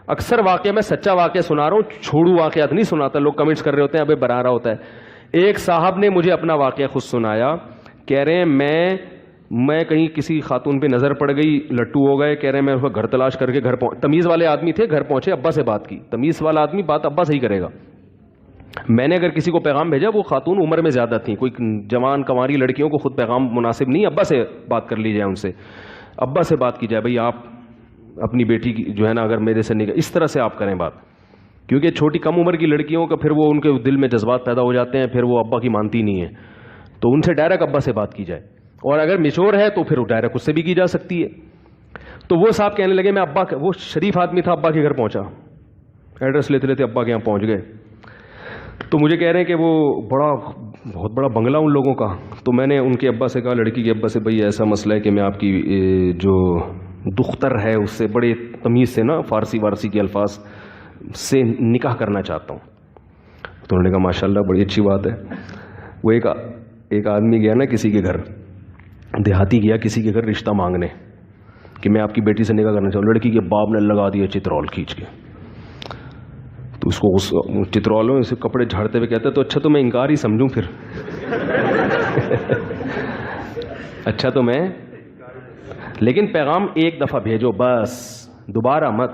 اکثر واقعہ میں سچا واقعہ سنا رہا ہوں, چھوڑو واقعات نہیں سناتا. لوگ کمنٹس کر رہے ہوتے ہیں ابے بنا رہا ہوتا ہے. ایک صاحب نے مجھے اپنا واقعہ خود سنایا, کہہ رہے ہیں میں کہیں کسی خاتون پہ نظر پڑ گئی, لٹو ہو گئے. کہہ رہے ہیں میں اس کا گھر تلاش کر کے تمیز والے آدمی تھے, گھر پہنچے, ابا سے بات کی. تمیز والا آدمی بات ابا سے ہی کرے گا. میں نے اگر کسی کو پیغام بھیجا, وہ خاتون عمر میں زیادہ تھیں, کوئی جوان کنواری لڑکیوں کو خود پیغام مناسب نہیں. ابا سے بات کر لی جائے, ان سے ابا سے بات کی جائے, بھائی آپ اپنی بیٹی کی جو ہے نا اگر میرے سے نکاح, اس طرح سے آپ کریں بات. کیونکہ چھوٹی کم عمر کی لڑکیوں کا پھر وہ ان کے دل میں جذبات پیدا ہو جاتے ہیں, پھر وہ ابا کی مانتی نہیں ہے. تو ان سے ڈائریکٹ ابا سے بات کی جائے, اور اگر میچور ہے تو پھر ڈائریکٹ اس سے بھی کی جا سکتی ہے. تو وہ صاحب کہنے لگے میں ابا, وہ شریف آدمی تھا, ابا کے گھر پہنچا, ایڈریس لیتے لیتے ابا کے یہاں پہنچ گئے. تو مجھے کہہ رہے ہیں کہ وہ بہت بڑا بنگلہ ان لوگوں کا. تو میں نے ان کے ابا سے کہا, لڑکی کے ابا سے, بھائی ایسا مسئلہ ہے کہ میں آپ کی جو دختر ہے اس سے بڑے تمیز سے نا فارسی کے الفاظ سے نکاح کرنا چاہتا ہوں. تو انہوں نے کہا ماشاءاللہ بڑی اچھی بات ہے. وہ ایک آدمی گیا نا کسی کے گھر, دیہاتی گیا کسی کے گھر رشتہ مانگنے کہ میں آپ کی بیٹی سے نکاح کرنا چاہوں. لڑکی کے باپ نے لگا دیا چترول کھینچ کے. تو اس کو چترول میں اسے کپڑے جھاڑتے ہوئے کہتا ہے تو اچھا تو میں انکار ہی سمجھوں پھر. اچھا تو میں, لیکن پیغام ایک دفعہ بھیجو بس, دوبارہ مت.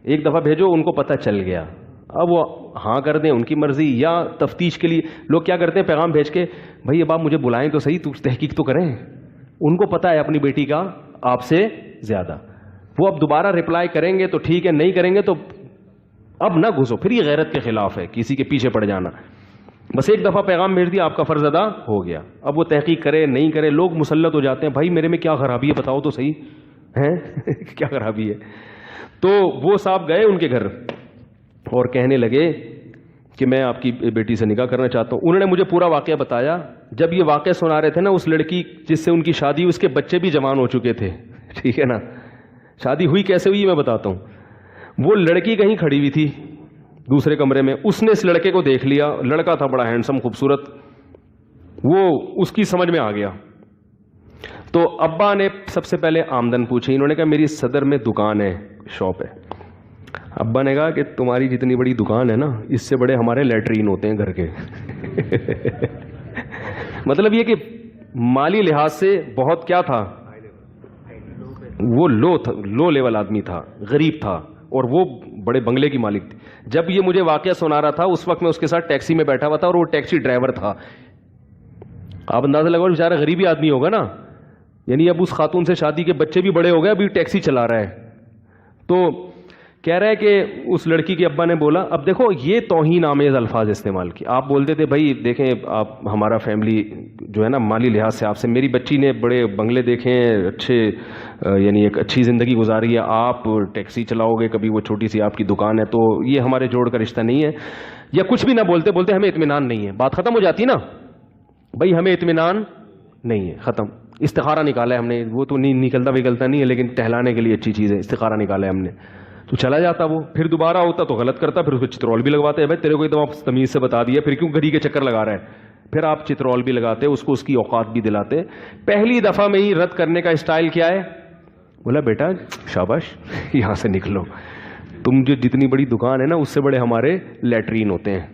ایک دفعہ بھیجو, ان کو پتہ چل گیا. اب وہ ہاں کر دیں ان کی مرضی, یا تفتیش کے لیے لوگ کیا کرتے ہیں پیغام بھیج کے, بھائی اب آپ مجھے بلائیں تو صحیح, تو تحقیق تو کریں. ان کو پتہ ہے اپنی بیٹی کا آپ سے زیادہ. وہ اب دوبارہ رپلائی کریں گے تو ٹھیک ہے, نہیں کریں گے تو اب نہ گھسو. پھر یہ غیرت کے خلاف ہے کسی کے پیچھے پڑ جانا. بس ایک دفعہ پیغام بھیج دیا, آپ کا فرض ادا ہو گیا. اب وہ تحقیق کرے نہیں کرے, لوگ مسلط ہو جاتے ہیں, بھائی میرے میں کیا خرابی ہے بتاؤ تو صحیح ہے. کیا خرابی ہے. تو وہ صاحب گئے ان کے گھر اور کہنے لگے کہ میں آپ کی بیٹی سے نکاح کرنا چاہتا ہوں. انہوں نے مجھے پورا واقعہ بتایا. جب یہ واقعہ سنا رہے تھے نا, اس لڑکی جس سے ان کی شادی, اس کے بچے بھی جوان ہو چکے تھے. ٹھیک ہے نا. شادی ہوئی کیسے ہوئی میں بتاتا ہوں. وہ لڑکی کہیں کھڑی ہوئی تھی دوسرے کمرے میں, اس نے اس لڑکے کو دیکھ لیا. لڑکا تھا بڑا ہینڈسم خوبصورت, وہ اس کی سمجھ میں آ گیا. تو ابا نے سب سے پہلے آمدن پوچھی. انہوں نے کہا میری صدر میں دکان ہے, شاپ ہے. ابا نے کہا کہ تمہاری جتنی بڑی دکان ہے نا, اس سے بڑے ہمارے لیٹرین ہوتے ہیں گھر کے. مطلب یہ کہ مالی لحاظ سے بہت کیا تھا, وہ لو لیول آدمی تھا, غریب تھا, اور وہ بڑے بنگلے کی مالک تھی. جب یہ مجھے واقعہ سنا رہا تھا اس وقت میں اس کے ساتھ ٹیکسی میں بیٹھا ہوا تھا, اور وہ ٹیکسی ڈرائیور تھا. آپ اندازہ لگاؤ بیچارہ غریبی آدمی ہوگا نا, یعنی اب اس خاتون سے شادی کے بچے بھی بڑے ہو گئے, ابھی ٹیکسی چلا رہا ہے. تو کہہ رہا ہے کہ اس لڑکی کے ابا نے بولا, اب دیکھو یہ توہین آمیز الفاظ استعمال کی. آپ بولتے تھے بھائی دیکھیں آپ ہمارا فیملی جو ہے نا مالی لحاظ سے آپ سے, میری بچی نے بڑے بنگلے دیکھے ہیں, اچھے یعنی ایک اچھی زندگی گزاری ہے, آپ ٹیکسی چلاؤ گے, کبھی وہ چھوٹی سی آپ کی دکان ہے, تو یہ ہمارے جوڑ کا رشتہ نہیں ہے. یا کچھ بھی نہ بولتے ہمیں اطمینان نہیں ہے, بات ختم ہو جاتی نا. بھائی ہمیں اطمینان نہیں ہے, ختم. استخارہ نکالا ہے ہم نے, وہ تو نہیں نکلتا نہیں ہے, لیکن ٹہلانے کے لیے اچھی چیز ہے, استخارہ نکالا ہے ہم نے. تو چلا جاتا وہ, پھر دوبارہ ہوتا تو غلط کرتا, پھر اس کو چترول بھی لگواتے ہیں. بھائی تیرے کو ایک دفعہ تمیز سے بتا دیا, پھر کیوں گھڑی کے چکر لگا رہا ہے. پھر آپ چترول بھی لگاتے, اس کو اس کی اوقات بھی دلاتے. پہلی دفعہ میں ہی رد کرنے کا اسٹائل کیا ہے, بولا بیٹا شاباش یہاں سے نکلو, تم جو جتنی بڑی دکان ہے نا اس سے بڑے ہمارے لیٹرین ہوتے ہیں,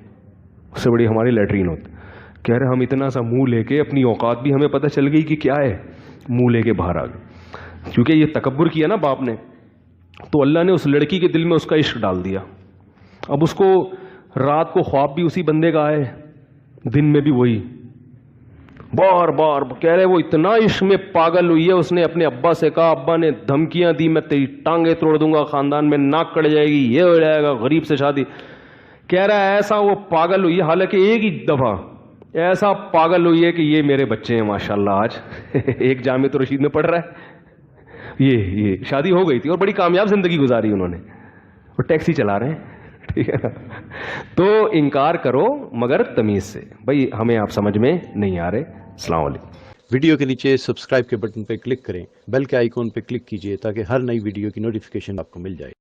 اس سے بڑی ہماری لیٹرین ہوتے. کہہ رہے ہم اتنا سا منہ لے کے, اپنی اوقات بھی ہمیں پتہ چل گئی کہ کیا ہے, منہ لے کے باہر آ گئے. کیونکہ یہ تکبر کیا نا باپ نے, تو اللہ نے اس لڑکی کے دل میں اس کا عشق ڈال دیا. اب اس کو رات کو خواب بھی اسی بندے کا آئے, دن میں بھی وہی, بار بار. کہہ رہے وہ اتنا عشق میں پاگل ہوئی ہے, اس نے اپنے ابا سے کہا, ابا نے دھمکیاں دی, میں تیری ٹانگیں توڑ دوں گا, خاندان میں ناک کٹ جائے گی, یہ ہو جائے گا, غریب سے شادی. کہہ رہا ہے ایسا وہ پاگل ہوئی ہے, حالانکہ ایک ہی دفعہ ایسا پاگل ہوئی ہے کہ یہ میرے بچے ہیں ماشاءاللہ. آج ایک جامع رشید میں پڑھ رہا ہے, یہ شادی ہو گئی تھی اور بڑی کامیاب زندگی گزاری انہوں نے, اور ٹیکسی چلا رہے ہیں. ٹھیک ہے نا. تو انکار کرو مگر تمیز سے. بھائی ہمیں آپ سمجھ میں نہیں آ رہے. السلام علیکم. ویڈیو کے نیچے سبسکرائب کے بٹن پہ کلک کریں, بیل کے آئیکن پہ کلک کیجئے تاکہ ہر نئی ویڈیو کی نوٹیفیکیشن آپ کو مل جائے.